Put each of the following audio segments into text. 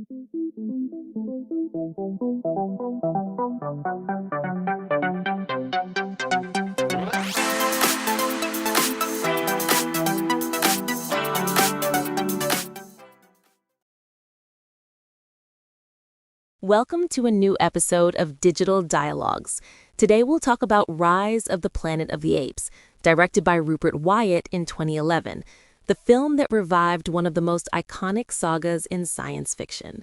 Welcome to a new episode of Digital Dialogues. Today we'll talk about Rise of the Planet of the Apes, directed by Rupert Wyatt in 2011, the film that revived one of the most iconic sagas in science fiction.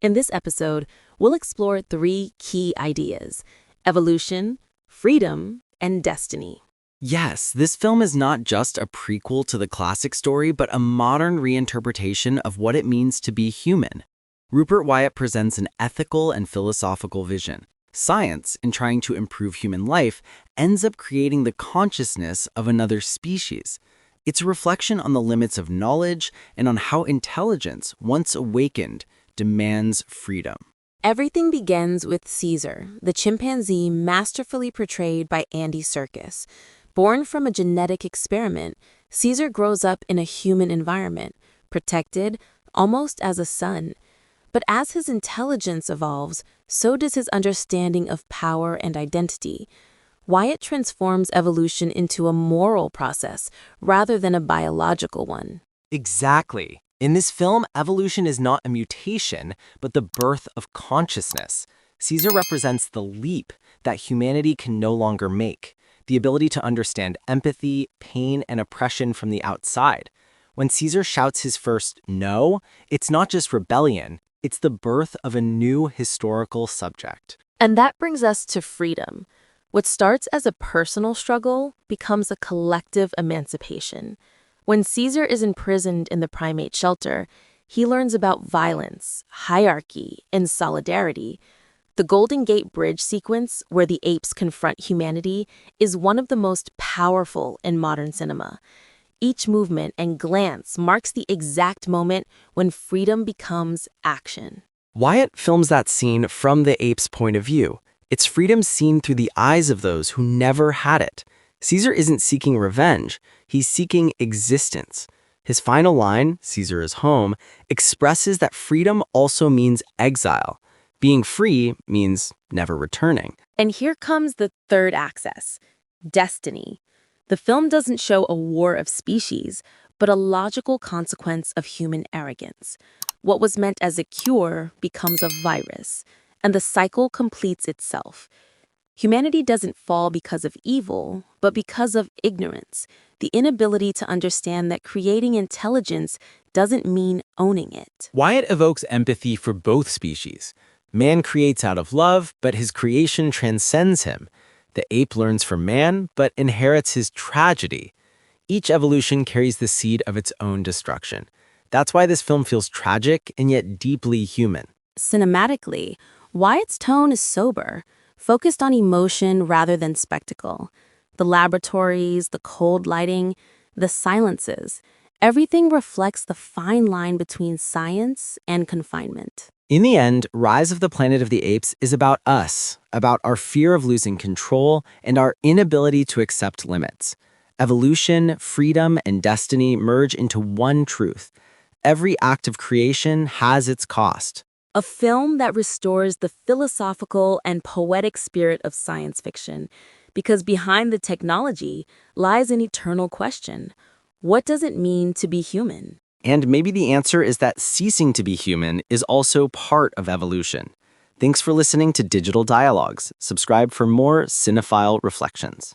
In this episode, we'll explore three key ideas: evolution, freedom, and destiny. Yes, this film is not just a prequel to the classic story, but a modern reinterpretation of what it means to be human. Rupert Wyatt presents an ethical and philosophical vision. Science, in trying to improve human life, ends up creating the consciousness of another species. It's a reflection on the limits of knowledge and on how intelligence, once awakened, demands freedom. Everything begins with Caesar, the chimpanzee masterfully portrayed by Andy Serkis. Born from a genetic experiment, Caesar grows up in a human environment, protected almost as a son. But as his intelligence evolves, so does his understanding of power and identity. Wyatt transforms evolution into a moral process rather than a biological one. Exactly. In this film, evolution is not a mutation, but the birth of consciousness. Caesar represents the leap that humanity can no longer make, the ability to understand empathy, pain, and oppression from the outside. When Caesar shouts his first "no," it's not just rebellion. It's the birth of a new historical subject. And that brings us to freedom. What starts as a personal struggle becomes a collective emancipation. When Caesar is imprisoned in the primate shelter, he learns about violence, hierarchy, and solidarity. The Golden Gate Bridge sequence, where the apes confront humanity, is one of the most powerful in modern cinema. Each movement and glance marks the exact moment when freedom becomes action. Wyatt films that scene from the ape's point of view. It's freedom seen through the eyes of those who never had it. Caesar isn't seeking revenge, he's seeking existence. His final line, "Caesar is home," expresses that freedom also means exile. Being free means never returning. And here comes the third axis: destiny. The film doesn't show a war of species, but a logical consequence of human arrogance. What was meant as a cure becomes a virus, and the cycle completes itself. Humanity doesn't fall because of evil, but because of ignorance, the inability to understand that creating intelligence doesn't mean owning it. Wyatt evokes empathy for both species. Man creates out of love, but his creation transcends him. The ape learns from man, but inherits his tragedy. Each evolution carries the seed of its own destruction. That's why this film feels tragic and yet deeply human. Cinematically, Wyatt's tone is sober, focused on emotion rather than spectacle. The laboratories, the cold lighting, the silences, everything reflects the fine line between science and confinement. In the end, Rise of the Planet of the Apes is about us, about our fear of losing control and our inability to accept limits. Evolution, freedom, and destiny merge into one truth. Every act of creation has its cost. A film that restores the philosophical and poetic spirit of science fiction, because behind the technology lies an eternal question: what does it mean to be human? And maybe the answer is that ceasing to be human is also part of evolution. Thanks for listening to Digital Dialogues. Subscribe for more cinephile reflections.